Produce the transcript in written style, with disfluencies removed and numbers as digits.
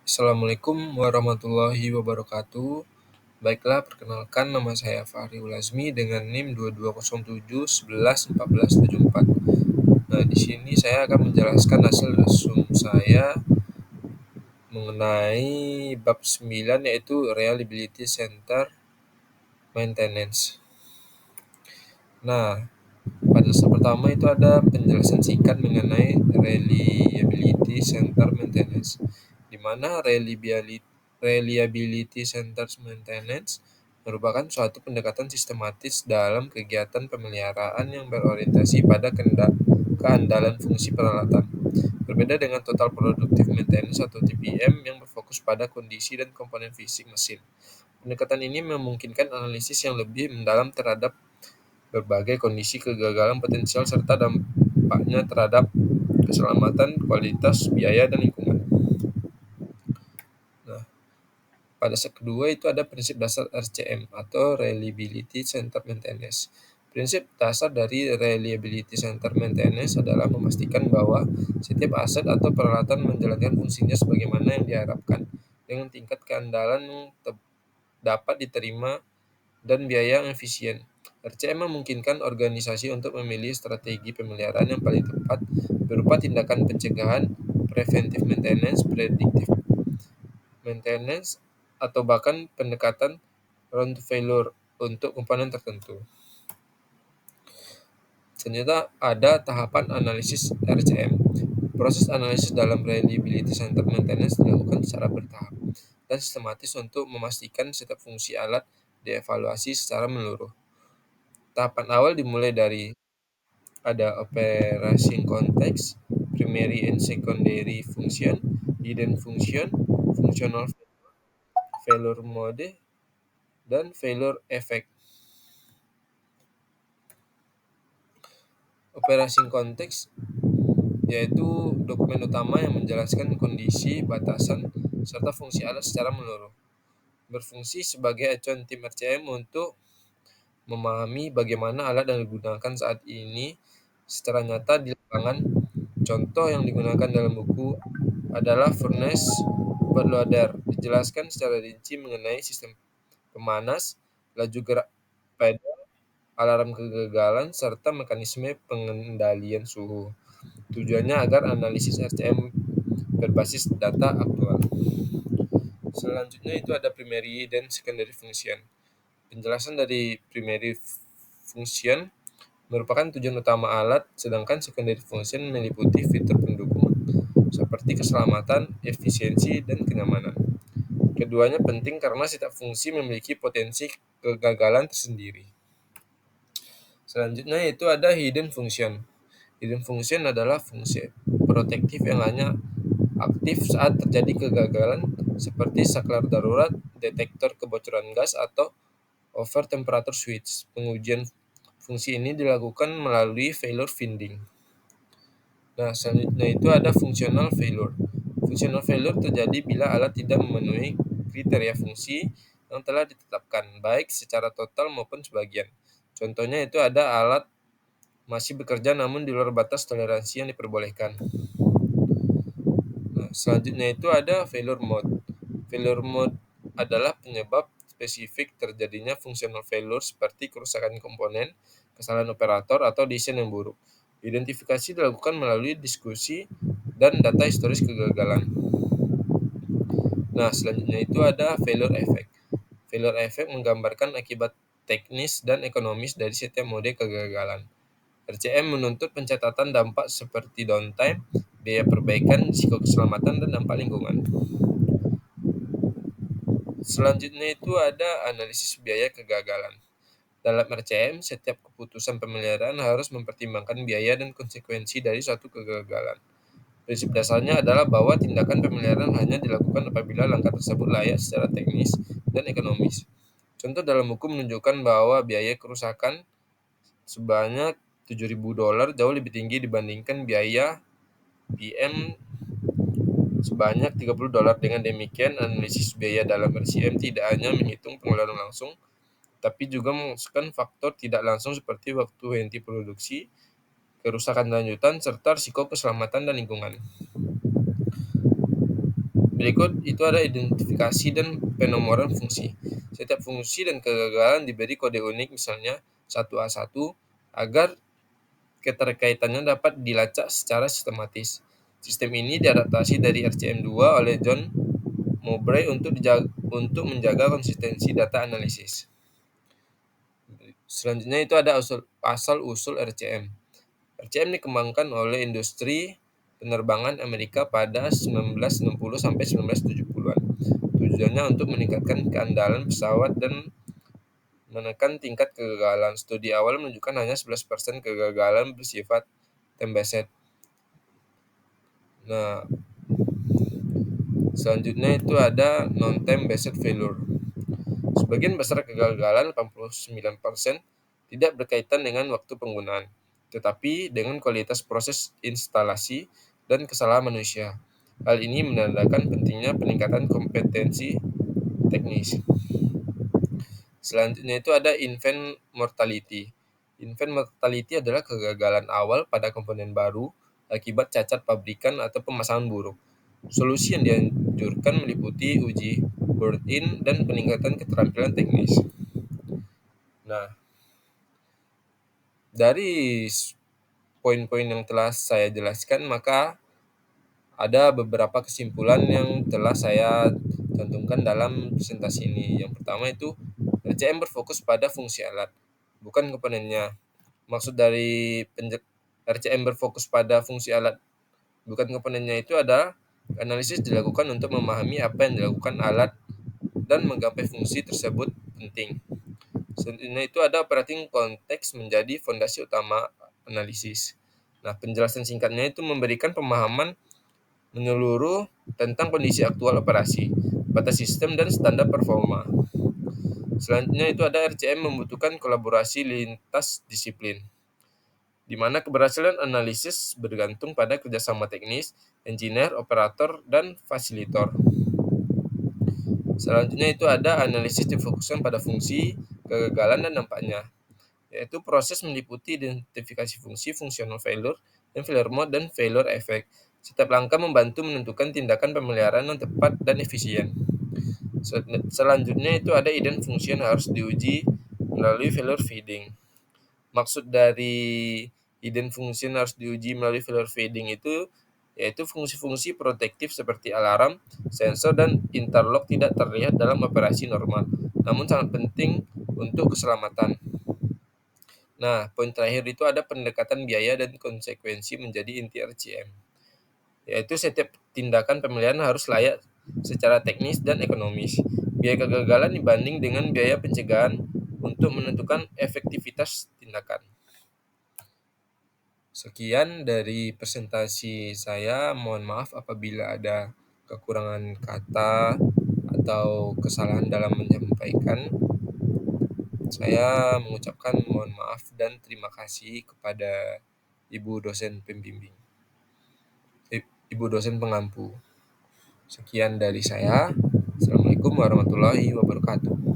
Assalamualaikum warahmatullahi wabarakatuh. Baiklah, perkenalkan nama saya Fahri Ulazmi dengan NIM 2207111474. Nah, di sini saya akan menjelaskan hasil resum saya mengenai bab 9 yaitu Reliability Center Maintenance. Nah, pada slide pertama itu ada penjelasan singkat mengenai Reliability Center Maintenance, di mana Reliability Center Maintenance merupakan suatu pendekatan sistematis dalam kegiatan pemeliharaan yang berorientasi pada keandalan fungsi peralatan. Berbeda dengan Total Productive Maintenance atau TPM yang berfokus pada kondisi dan komponen fisik mesin. Pendekatan ini memungkinkan analisis yang lebih mendalam terhadap berbagai kondisi kegagalan potensial serta dampaknya terhadap keselamatan, kualitas, biaya, dan lingkungan. Nah, pada set kedua itu ada prinsip dasar RCM atau Reliability Center Maintenance. Prinsip dasar dari Reliability Center Maintenance adalah memastikan bahwa setiap aset atau peralatan menjalankan fungsinya sebagaimana yang diharapkan dengan tingkat keandalan yang dapat diterima dan biaya yang efisien. RCM memungkinkan organisasi untuk memilih strategi pemeliharaan yang paling tepat berupa tindakan pencegahan, preventive maintenance, predictive maintenance, atau bahkan pendekatan round to failure untuk komponen tertentu. Selanjutnya ada tahapan analisis RCM. Proses analisis dalam reliability center maintenance dilakukan secara bertahap dan sistematis untuk memastikan setiap fungsi alat dievaluasi secara menyeluruh. Tahapan awal dimulai dari ada operation context, primary and secondary function, hidden function, functional failure mode, dan failure effect. Operation context yaitu dokumen utama yang menjelaskan kondisi, batasan, serta fungsi alat secara menyeluruh. Berfungsi sebagai acuan tim RCM untuk memahami bagaimana alat yang digunakan saat ini secara nyata di lapangan. Contoh yang digunakan dalam buku adalah furnace bootloader. Dijelaskan secara rinci mengenai sistem pemanas, laju gerak pedal, alarm kegagalan, serta mekanisme pengendalian suhu. Tujuannya agar analisis RCM berbasis data aktual. Selanjutnya itu ada primary dan secondary function. Penjelasan dari primary function merupakan tujuan utama alat, sedangkan secondary function meliputi fitur pendukung seperti keselamatan, efisiensi, dan kenyamanan. Keduanya penting karena setiap fungsi memiliki potensi kegagalan tersendiri. Selanjutnya itu ada hidden function. Hidden function adalah fungsi protektif yang hanya aktif saat terjadi kegagalan seperti saklar darurat, detektor kebocoran gas, atau over temperature switch. Pengujian fungsi ini dilakukan melalui failure finding. Nah, selanjutnya itu ada functional failure. Functional failure terjadi bila alat tidak memenuhi kriteria fungsi yang telah ditetapkan, baik secara total maupun sebagian. Contohnya itu ada alat masih bekerja namun di luar batas toleransi yang diperbolehkan. Nah, selanjutnya itu ada failure mode. Failure mode adalah penyebab spesifik terjadinya functional failure seperti kerusakan komponen, kesalahan operator, atau desain yang buruk. Identifikasi dilakukan melalui diskusi dan data historis kegagalan. Nah, selanjutnya itu ada failure effect. Failure effect menggambarkan akibat teknis dan ekonomis dari setiap mode kegagalan. RCM menuntut pencatatan dampak seperti downtime, biaya perbaikan, risiko keselamatan, dan dampak lingkungan. Selanjutnya itu ada analisis biaya kegagalan. Dalam RCM, setiap keputusan pemeliharaan harus mempertimbangkan biaya dan konsekuensi dari suatu kegagalan. Prinsip dasarnya adalah bahwa tindakan pemeliharaan hanya dilakukan apabila langkah tersebut layak secara teknis dan ekonomis. Contoh dalam buku menunjukkan bahwa biaya kerusakan sebanyak $7.000 jauh lebih tinggi dibandingkan biaya PM sebanyak $30. Dengan demikian, analisis biaya dalam RCM tidak hanya menghitung pengeluaran langsung, tapi juga memasukkan faktor tidak langsung seperti waktu henti produksi, kerusakan lanjutan, serta risiko keselamatan dan lingkungan. Berikut itu ada identifikasi dan penomoran fungsi. Setiap fungsi dan kegagalan diberi kode unik, misalnya 1A1, agar keterkaitannya dapat dilacak secara sistematis. Sistem ini diadaptasi dari RCM2 oleh John Mowbray untuk menjaga konsistensi data analisis. Selanjutnya itu ada asal-usul RCM. RCM dikembangkan oleh industri penerbangan Amerika pada 1960 sampai 1970-an. Tujuannya untuk meningkatkan keandalan pesawat dan menekan tingkat kegagalan. Studi awal menunjukkan hanya 11% kegagalan bersifat time-based. Nah, selanjutnya itu ada non-time based failure. Sebagian besar kegagalan, 89%, tidak berkaitan dengan waktu penggunaan, tetapi dengan kualitas proses instalasi dan kesalahan manusia. Hal ini menandakan pentingnya peningkatan kompetensi teknis. Selanjutnya itu ada infant mortality. Infant mortality adalah kegagalan awal pada komponen baru akibat cacat pabrikan atau pemasangan buruk. Solusi yang dianjurkan meliputi uji built-in dan peningkatan keterampilan teknis. Nah, dari poin-poin yang telah saya jelaskan, maka ada beberapa kesimpulan yang telah saya cantumkan dalam presentasi ini. Yang pertama itu, RCM berfokus pada fungsi alat, bukan komponennya. Maksud dari RCM berfokus pada fungsi alat, bukan komponennya, itu adalah analisis dilakukan untuk memahami apa yang dilakukan alat dan menggapai fungsi tersebut penting. Selanjutnya itu ada operating konteks menjadi fondasi utama analisis. Nah, penjelasan singkatnya itu memberikan pemahaman menyeluruh tentang kondisi aktual operasi, batas sistem, dan standar performa. Selanjutnya itu ada RCM membutuhkan kolaborasi lintas disiplin, di mana keberhasilan analisis bergantung pada kerjasama teknis, engineer, operator, dan fasilitor. Selanjutnya itu ada analisis difokuskan pada fungsi, kegagalan, dan dampaknya, yaitu proses meliputi identifikasi fungsi, functional failure, dan failure mode, dan failure effect. Setiap langkah membantu menentukan tindakan pemeliharaan yang tepat dan efisien. Selanjutnya itu ada hidden function yang harus diuji melalui failure feeding. Maksud dari hidden function harus diuji melalui failure feeding itu yaitu fungsi-fungsi protektif seperti alarm, sensor, dan interlock tidak terlihat dalam operasi normal, namun sangat penting untuk keselamatan. Nah, poin terakhir itu ada pendekatan biaya dan konsekuensi menjadi inti RCM, yaitu setiap tindakan pemeliharaan harus layak secara teknis dan ekonomis. Biaya kegagalan dibanding dengan biaya pencegahan untuk menentukan efektivitas tindakan. Sekian dari presentasi saya. Mohon maaf apabila ada kekurangan kata atau kesalahan dalam menyampaikan. Saya mengucapkan mohon maaf dan terima kasih kepada Ibu dosen pembimbing, Ibu dosen pengampu. Sekian dari saya. Assalamualaikum warahmatullahi wabarakatuh.